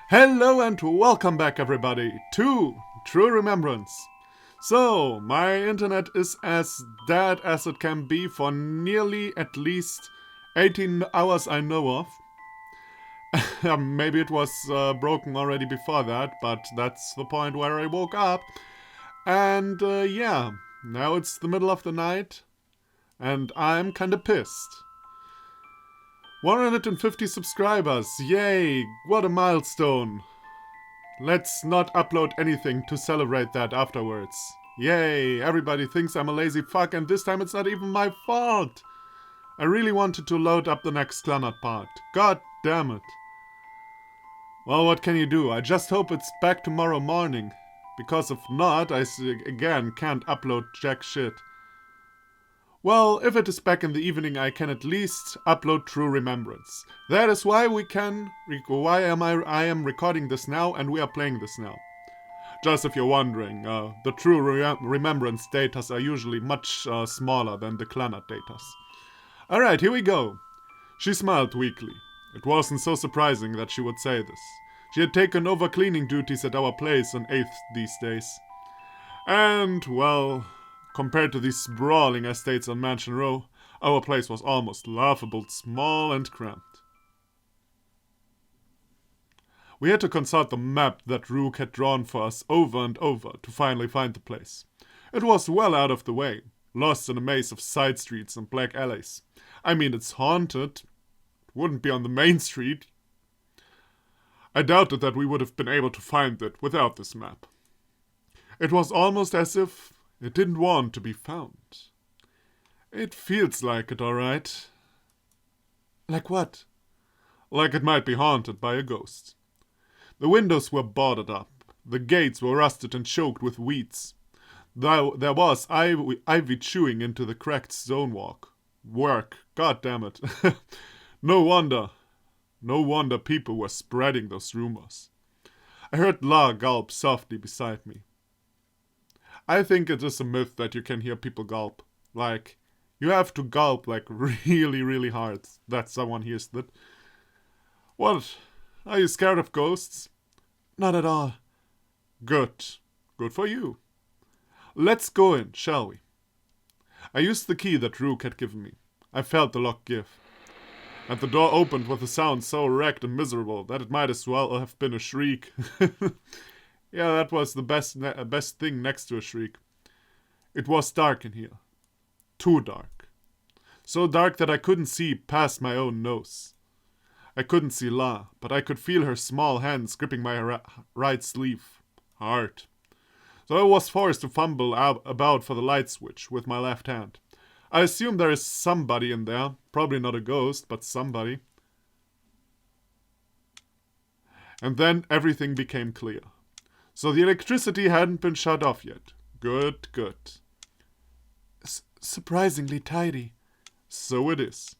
Hello and welcome back, everybody, to True Remembrance. So, my internet is as dead as it can be for nearly at least 18 hours I know of. Maybe it was broken already before that, but that's the point where I woke up. And yeah, now it's the middle of the night, and I'm kinda pissed. 150 subscribers, yay, what a milestone. Let's not upload anything to celebrate that afterwards. Yay, everybody thinks I'm a lazy fuck and this time it's not even my fault. I really wanted to load up the next Clannad part. God damn it. Well, what can you do? I just hope it's back tomorrow morning. Because if not, again can't upload jack shit. Well, if it is back in the evening, I can at least upload True Remembrance. That is why I am recording this now and we are playing this now. Just if you're wondering, the True Remembrance datas are usually much smaller than the Clannad datas. Alright, here we go. She smiled weakly. It wasn't so surprising that she would say this. She had taken over cleaning duties at our place on 8th these days. And, well, compared to these sprawling estates on Mansion Row, our place was almost laughable small and cramped. We had to consult the map that Rook had drawn for us over and over to finally find the place. It was well out of the way, lost in a maze of side streets and black alleys. I mean, it's haunted. It wouldn't be on the main street. I doubted that we would have been able to find it without this map. It was almost as if it didn't want to be found. It feels like it, alright. Like what? Like it might be haunted by a ghost. The windows were boarded up. The gates were rusted and choked with weeds. There was ivy chewing into the cracked stonework. God damn it. No wonder people were spreading those rumors. I heard La gulp softly beside me. I think it is a myth that you can hear people gulp. Like, you have to gulp like really, really hard that someone hears that. What? Are you scared of ghosts? Not at all. Good. Good for you. Let's go in, shall we? I used the key that Rook had given me. I felt the lock give. And the door opened with a sound so wrecked and miserable that it might as well have been a shriek. Yeah, that was the best thing next to a shriek. It was dark in here. Too dark. So dark that I couldn't see past my own nose. I couldn't see La, but I could feel her small hands gripping my right sleeve. Hard. So I was forced to fumble about for the light switch with my left hand. I assume there is somebody in there. Probably not a ghost, but somebody. And then everything became clear. So the electricity hadn't been shut off yet. Good, good. Surprisingly tidy. So it is.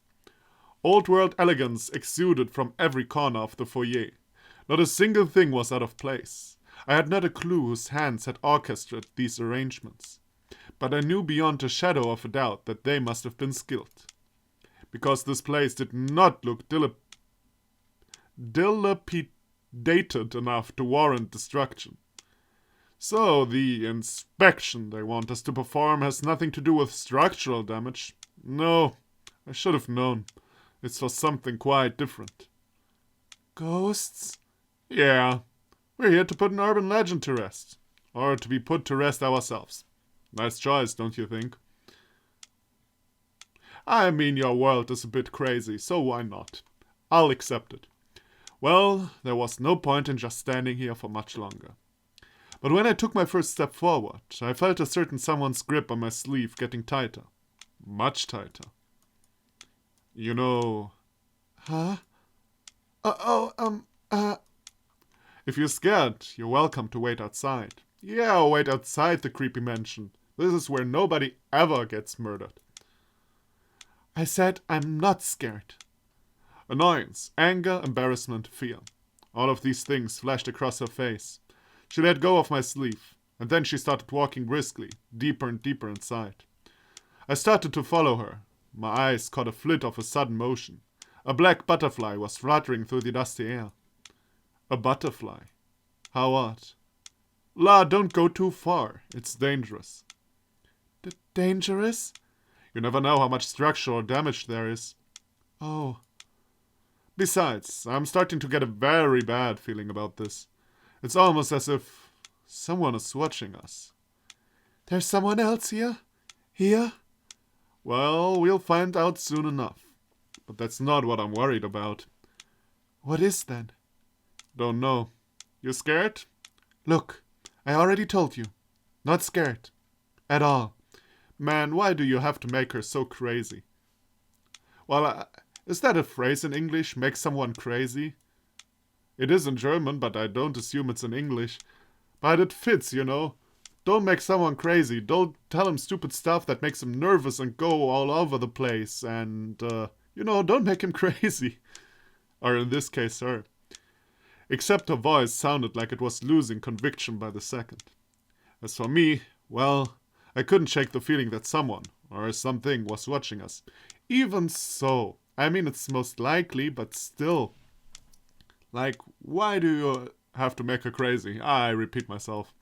Old-world elegance exuded from every corner of the foyer. Not a single thing was out of place. I had not a clue whose hands had orchestrated these arrangements. But I knew beyond a shadow of a doubt that they must have been skilled. Because this place did not look dilapidated enough to warrant destruction. So the inspection they want us to perform has nothing to do with structural damage. No, I should have known. It's for something quite different. Ghosts? Yeah. We're here to put an urban legend to rest. Or to be put to rest ourselves. Nice choice, don't you think? I mean, your world is a bit crazy, so why not? I'll accept it. Well, there was no point in just standing here for much longer. But when I took my first step forward, I felt a certain someone's grip on my sleeve getting tighter. Much tighter. You know... Huh? If you're scared, you're welcome to wait outside. Yeah, wait outside the creepy mansion. This is where nobody ever gets murdered. I said I'm not scared. Annoyance, anger, embarrassment, fear. All of these things flashed across her face. She let go of my sleeve, and then she started walking briskly, deeper and deeper inside. I started to follow her. My eyes caught a flit of a sudden motion. A black butterfly was fluttering through the dusty air. A butterfly. How odd. La, don't go too far. It's dangerous. Dangerous? You never know how much structural damage there is. Oh. Besides, I'm starting to get a very bad feeling about this. It's almost as if someone is watching us. There's someone else here? Here? Well, we'll find out soon enough. But that's not what I'm worried about. What is then? Don't know. You scared? Look, I already told you. Not scared. At all. Man, why do you have to make her so crazy? Well, is that a phrase in English? Make someone crazy? It is in German, but I don't assume it's in English. But it fits, you know. Don't make someone crazy. Don't tell him stupid stuff that makes him nervous and go all over the place. And, don't make him crazy. Or in this case, her. Except her voice sounded like it was losing conviction by the second. As for me, well, I couldn't shake the feeling that someone, or something, was watching us. Even so, I mean, it's most likely, but still. Like, why do you have to make her crazy? I repeat myself.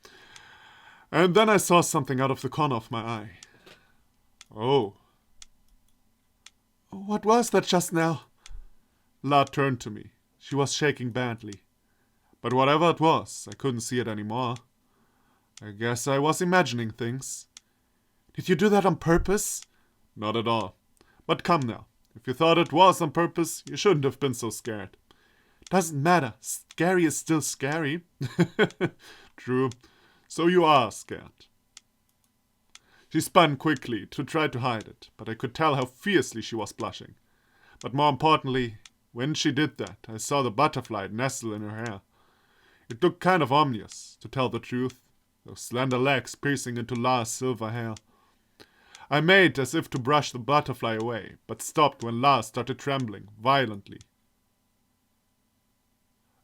And then I saw something out of the corner of my eye. Oh. What was that just now? La turned to me. She was shaking badly. But whatever it was, I couldn't see it anymore. I guess I was imagining things. Did you do that on purpose? Not at all. But come now. If you thought it was on purpose, you shouldn't have been so scared. Doesn't matter. Scary is still scary. True. So you are scared. She spun quickly to try to hide it, but I could tell how fiercely she was blushing. But more importantly, when she did that, I saw the butterfly nestle in her hair. It looked kind of ominous, to tell the truth, those slender legs piercing into La's silver hair. I made as if to brush the butterfly away, but stopped when La started trembling violently.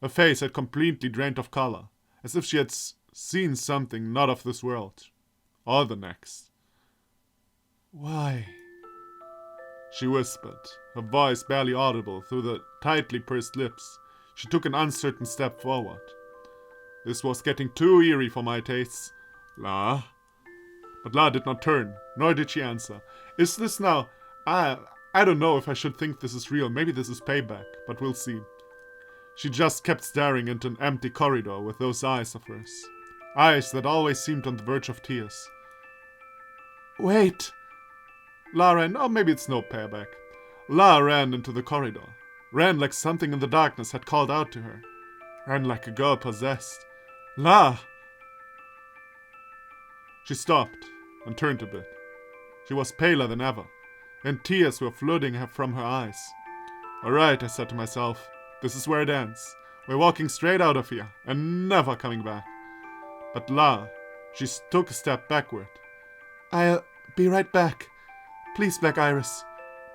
Her face had completely drained of color, as if she had seen something not of this world, or the next. Why? She whispered, her voice barely audible through the tightly pursed lips. She took an uncertain step forward. This was getting too eerie for my tastes. La? But La did not turn, nor did she answer. Is this now? I don't know if I should think this is real. Maybe this is payback, but we'll see. She just kept staring into an empty corridor with those eyes of hers. Eyes that always seemed on the verge of tears. Wait! La ran, oh maybe it's no payback. La ran into the corridor. Ran like something in the darkness had called out to her. Ran like a girl possessed. La! She stopped and turned a bit. She was paler than ever, and tears were flooding from her eyes. Alright, I said to myself, this is where it ends. We're walking straight out of here and never coming back. But La, she took a step backward. I'll be right back. Please, Black Iris,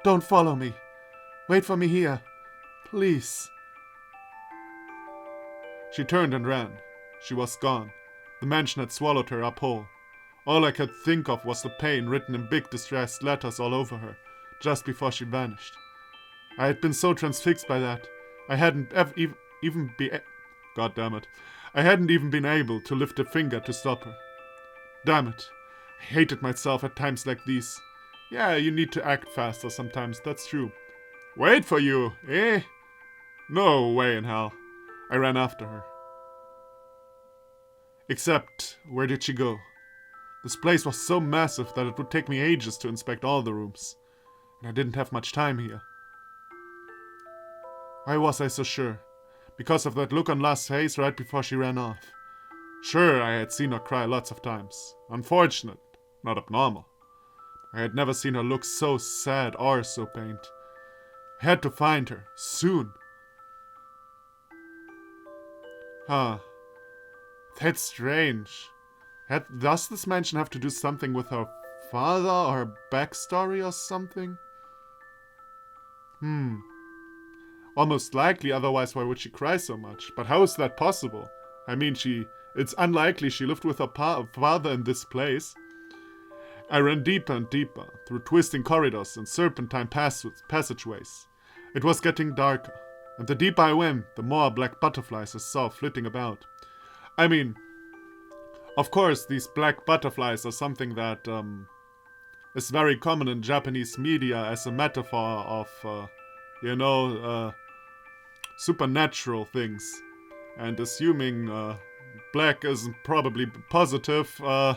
don't follow me. Wait for me here. Please. She turned and ran. She was gone. The mansion had swallowed her up whole. All I could think of was the pain written in big distressed letters all over her, just before she vanished. I had been so transfixed by that, I hadn't even been... God damn it. I hadn't even been able to lift a finger to stop her. Damn it. I hated myself at times like these. Yeah, you need to act faster sometimes, that's true. Wait for you, eh? No way in hell. I ran after her. Except, where did she go? This place was so massive that it would take me ages to inspect all the rooms. And I didn't have much time here. Why was I so sure? Because of that look on La's face right before she ran off. Sure, I had seen her cry lots of times. Unfortunate, not abnormal. I had never seen her look so sad or so pained. I had to find her, soon. Huh. That's strange. Does this mansion have to do something with her father or her backstory or something? Almost likely, otherwise why would she cry so much? But how is that possible? I mean, it's unlikely she lived with her father in this place. I ran deeper and deeper, through twisting corridors and serpentine passageways. It was getting darker. and the deeper I went, the more black butterflies I saw flitting about. I mean, of course, these black butterflies are something that is very common in Japanese media as a metaphor of, supernatural things. And assuming black isn't probably positive, all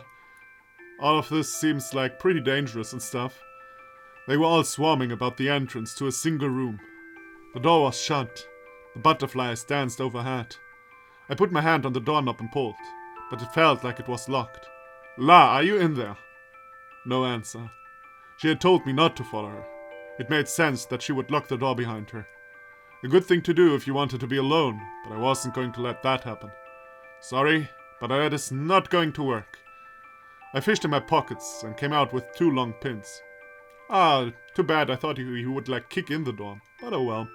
of this seems like pretty dangerous and stuff. They were all swarming about the entrance to a single room. The door was shut. The butterflies danced overhead. I put my hand on the doorknob and pulled, but it felt like it was locked. La, are you in there? No answer. She had told me not to follow her. It made sense that she would lock the door behind her. A good thing to do if you wanted to be alone, but I wasn't going to let that happen. Sorry, but that is not going to work. I fished in my pockets and came out with 2 long pins. Ah, too bad, I thought he would kick in the door, but oh well.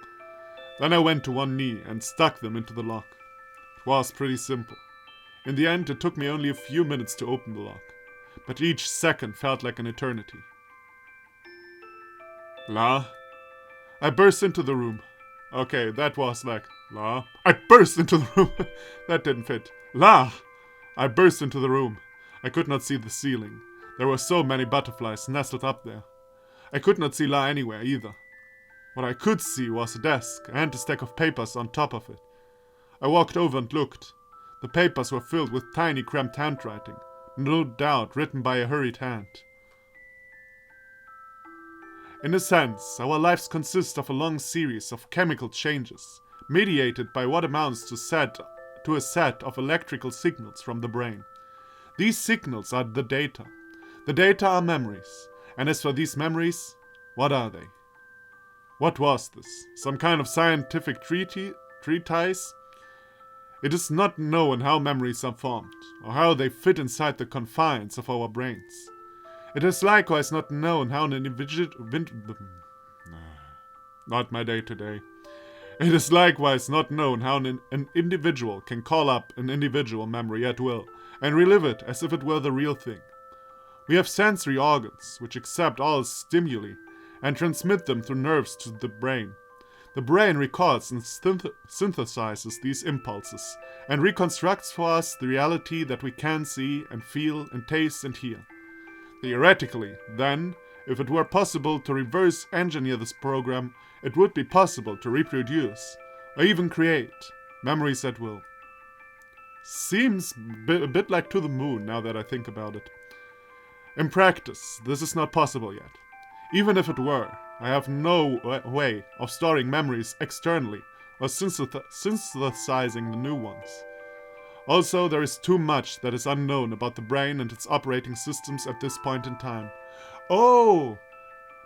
Then I went to one knee and stuck them into the lock. It was pretty simple. In the end, it took me only a few minutes to open the lock, but each second felt like an eternity. La? I burst into the room. Okay, that was La? I burst into the room! That didn't fit. La! I burst into the room. I could not see the ceiling. There were so many butterflies nestled up there. I could not see La anywhere either. What I could see was a desk and a stack of papers on top of it. I walked over and looked. The papers were filled with tiny cramped handwriting, no doubt written by a hurried hand. In a sense, our lives consist of a long series of chemical changes, mediated by what amounts to a set of electrical signals from the brain. These signals are the data. The data are memories. And as for these memories, what are they? What was this? Some kind of scientific treatise? It is not known how memories are formed, or how they fit inside the confines of our brains. It is likewise not known how an individual... Not my day today. It is likewise not known how an individual can call up an individual memory at will, and relive it as if it were the real thing. We have sensory organs, which accept all stimuli and transmit them through nerves to the brain. The brain records and synthesizes these impulses, and reconstructs for us the reality that we can see and feel and taste and hear. Theoretically, then, if it were possible to reverse engineer this program, it would be possible to reproduce, or even create, memories at will. Seems a bit like To the Moon now that I think about it. In practice, this is not possible yet. Even if it were, I have no way of storing memories externally or synthesizing the new ones. Also, there is too much that is unknown about the brain and its operating systems at this point in time. Oh!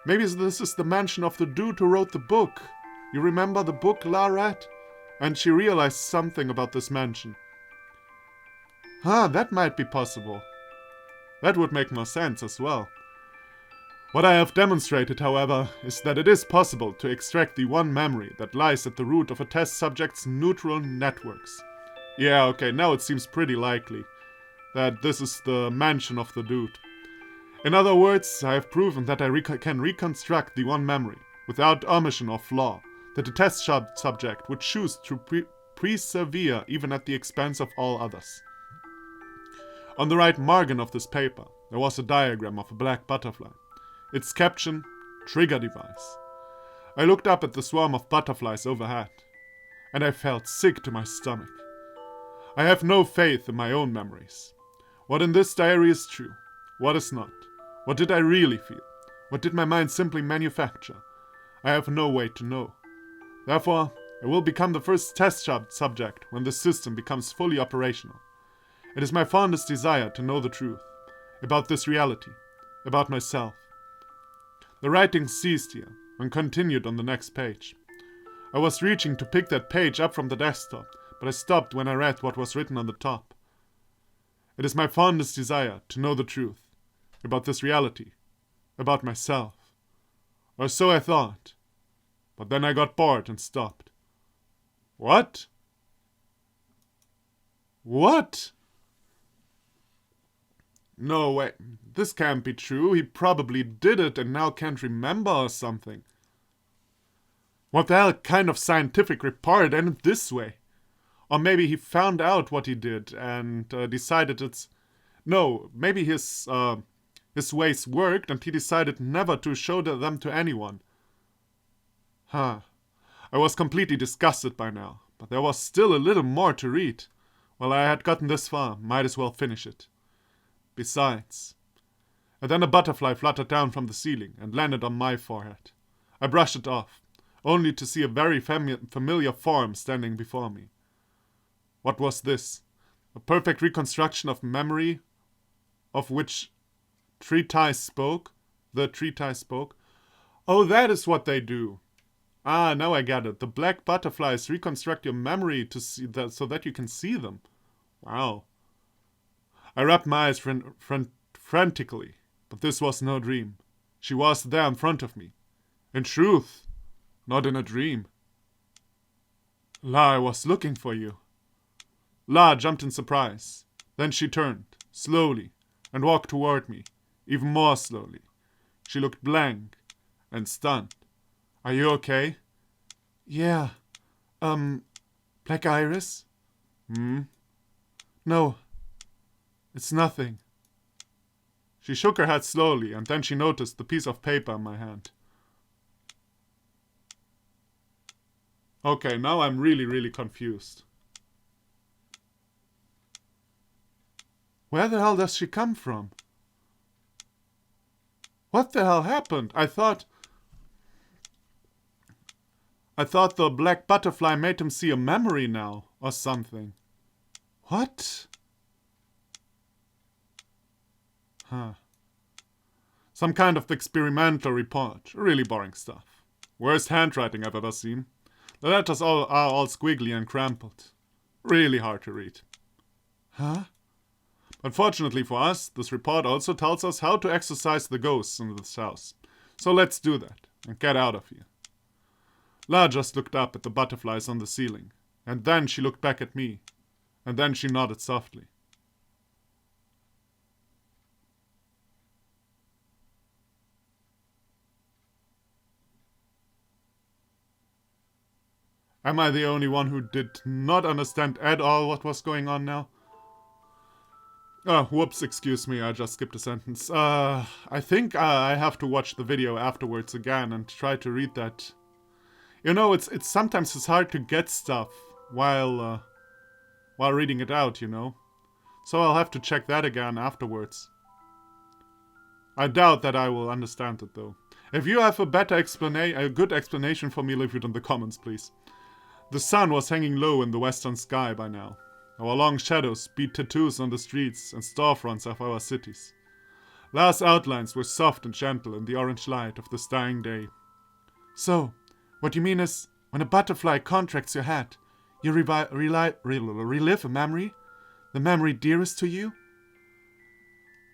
Maybe this is the mansion of the dude who wrote the book. You remember the book La read? And she realized something about this mansion. That might be possible. That would make more sense as well. What I have demonstrated, however, is that it is possible to extract the one memory that lies at the root of a test subject's neural networks. Yeah, okay, now it seems pretty likely that this is the mansion of the dude. In other words, I have proven that I can reconstruct the one memory, without omission or flaw, that the test subject would choose to persevere even at the expense of all others. On the right margin of this paper, there was a diagram of a black butterfly. Its caption, Trigger Device. I looked up at the swarm of butterflies overhead, and I felt sick to my stomach. I have no faith in my own memories. What in this diary is true, what is not? What did I really feel? What did my mind simply manufacture? I have no way to know. Therefore, I will become the first test subject when the system becomes fully operational. It is my fondest desire to know the truth, about this reality, about myself. The writing ceased here, and continued on the next page. I was reaching to pick that page up from the desktop, but I stopped when I read what was written on the top. It is my fondest desire to know the truth, about this reality, about myself. Or so I thought, but then I got bored and stopped. What? What? No way, this can't be true. He probably did it and now can't remember or something. What the hell kind of scientific report ended this way? Or maybe he found out what he did and decided it's... No, maybe his ways worked and he decided never to show them to anyone. Huh. I was completely disgusted by now, but there was still a little more to read. Well, I had gotten this far, might as well finish it. Besides... And then a butterfly fluttered down from the ceiling and landed on my forehead. I brushed it off, only to see a very familiar form standing before me. What was this? A perfect reconstruction of memory of which treatise spoke? The treatise spoke? Oh, that is what they do. Ah, now I get it. The black butterflies reconstruct your memory to see that, so that you can see them. Wow. I rubbed my eyes frantically, but this was no dream. She was there in front of me. In truth, not in a dream. La, I was looking for you. La jumped in surprise. Then she turned, slowly, and walked toward me, even more slowly. She looked blank and stunned. Are you okay? Yeah. Black Iris? No. It's nothing. She shook her head slowly, and then she noticed the piece of paper in my hand. Okay, now I'm really confused. Where the hell does she come from? What the hell happened? I thought the black butterfly made him see a memory now, or something. What? Huh. Some kind of experimental report. Really boring stuff. Worst handwriting I've ever seen. The letters are all squiggly and crumpled. Really hard to read. Huh? But fortunately for us, this report also tells us how to exorcise the ghosts in this house. So let's do that, and get out of here. La just looked up at the butterflies on the ceiling, and then she looked back at me, and then she nodded softly. Am I the only one who did not understand at all what was going on now? Oh, whoops, excuse me, I just skipped a sentence. I think I have to watch the video afterwards again and try to read that. You know, it's sometimes it's hard to get stuff while reading it out, you know. So I'll have to check that again afterwards. I doubt that I will understand it though. If you have a good explanation for me, leave it in the comments, please. The sun was hanging low in the western sky by now. Our long shadows beat tattoos on the streets and storefronts of our cities. Last outlines were soft and gentle in the orange light of this dying day. So, what you mean is, when a butterfly contracts your hat, you relive a memory? The memory dearest to you?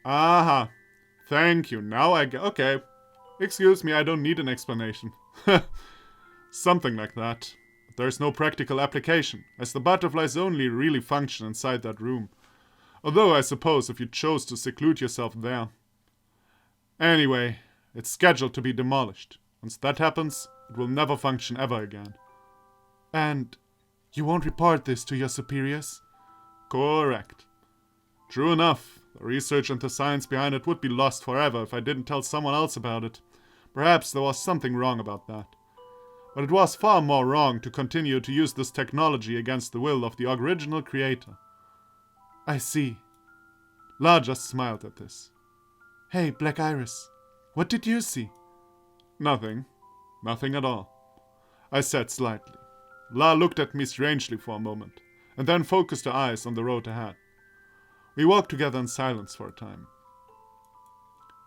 Aha. Thank you. Now I get... Okay. Excuse me, I don't need an explanation. Something like that. But there's no practical application, as the butterflies only really function inside that room. Although I suppose if you chose to seclude yourself there. Anyway, it's scheduled to be demolished. Once that happens, it will never function ever again. And you won't report this to your superiors? Correct. True enough, the research and the science behind it would be lost forever if I didn't tell someone else about it. Perhaps there was something wrong about that. But it was far more wrong to continue to use this technology against the will of the original creator. I see. La just smiled at this. Hey, Black Iris, what did you see? Nothing. Nothing at all. I said slightly. La looked at me strangely for a moment, and then focused her eyes on the road ahead. We walked together in silence for a time.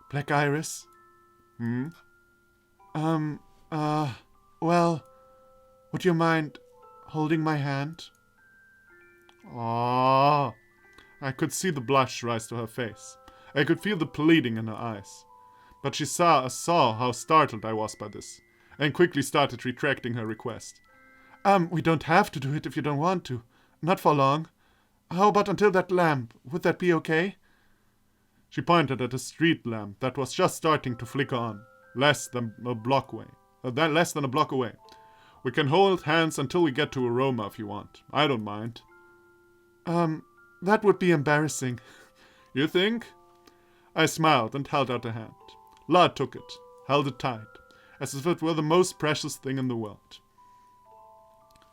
Black Iris? Hmm? Well, would you mind holding my hand? Ah. I could see the blush rise to her face. I could feel the pleading in her eyes. But she saw how startled I was by this, and quickly started retracting her request. We don't have to do it if you don't want to. Not for long. How about until that lamp? Would that be okay? She pointed at a street lamp that was just starting to flicker on, less than a block away. We can hold hands until we get to Aroma if you want. I don't mind. That would be embarrassing. You think? I smiled and held out a hand. La took it, held it tight, as if it were the most precious thing in the world.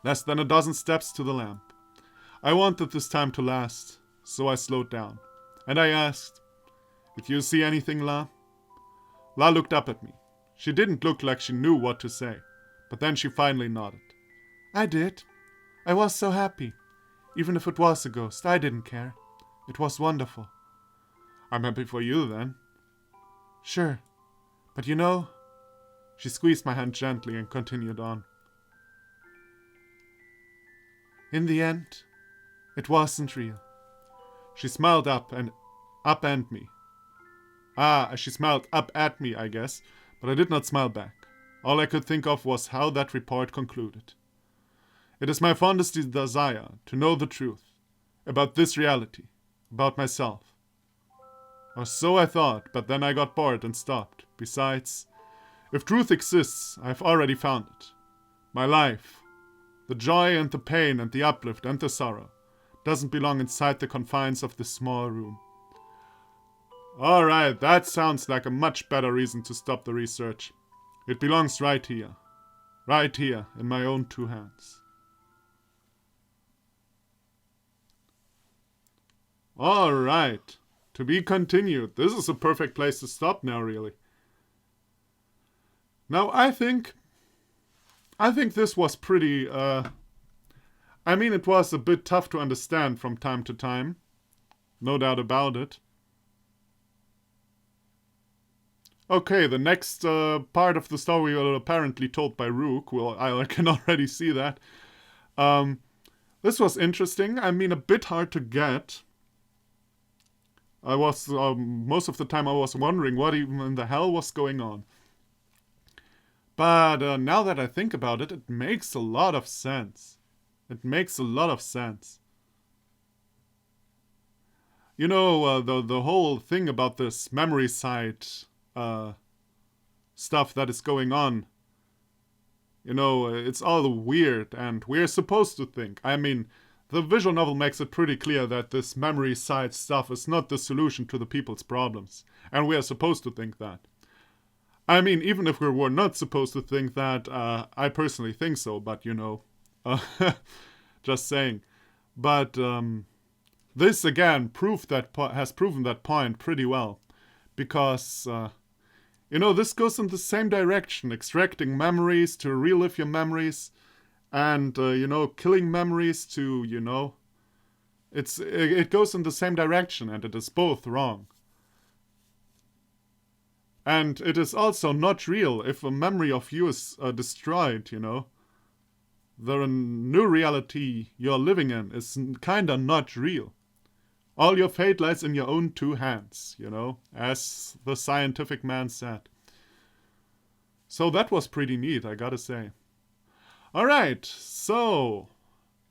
Less than a dozen steps to the lamp. I wanted this time to last, so I slowed down. And I asked, "If you see anything, La?" La looked up at me. She didn't look like she knew what to say, but then she finally nodded. I did. I was so happy. Even if it was a ghost, I didn't care. It was wonderful. I'm happy for you, then. Sure. But you know... She squeezed my hand gently and continued on. In the end, it wasn't real. She smiled up and me. She smiled up at me, I guess, but I did not smile back. All I could think of was how that report concluded. It is my fondest desire to know the truth about this reality, about myself. Or so I thought, but then I got bored and stopped. Besides, if truth exists, I've already found it. My life, the joy and the pain and the uplift and the sorrow, doesn't belong inside the confines of this small room. Alright, that sounds like a much better reason to stop the research. It belongs right here in my own two hands. Alright, to be continued. This is a perfect place to stop now, really. Now, I think this was pretty, it was a bit tough to understand from time to time. No doubt about it. Okay, the next part of the story was apparently told by Rook. Well, I can already see that. This was interesting. A bit hard to get. I was, most of the time I was wondering what even in the hell was going on. But now that I think about it, it makes a lot of sense. It makes a lot of sense. You know, the whole thing about this memory site stuff that is going on. You know, it's all weird, and we're supposed to think. The visual novel makes it pretty clear that this memory site stuff is not the solution to the people's problems. And we are supposed to think that. Even if we were not supposed to think that, I personally think so, but you know, just saying. But this again has proven that point pretty well, because you know, this goes in the same direction, extracting memories to relive your memories, and you know, killing memories to, you know, it goes in the same direction, and it is both wrong. And it is also not real if a memory of you is destroyed, you know. The new reality you're living in is kinda not real. All your fate lies in your own two hands, you know, as the scientific man said. So that was pretty neat, I gotta say. Alright, so,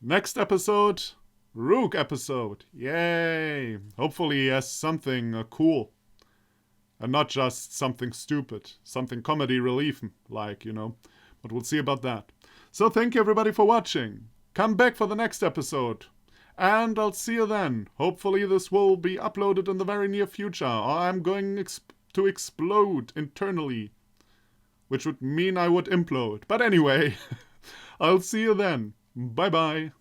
next episode, Rook episode. Yay! Hopefully he has something cool. And not just something stupid. Something comedy relief, like, you know. But we'll see about that. So thank you everybody for watching. Come back for the next episode. And I'll see you then. Hopefully this will be uploaded in the very near future. Or I'm going to explode internally. Which would mean I would implode. But anyway, I'll see you then. Bye bye.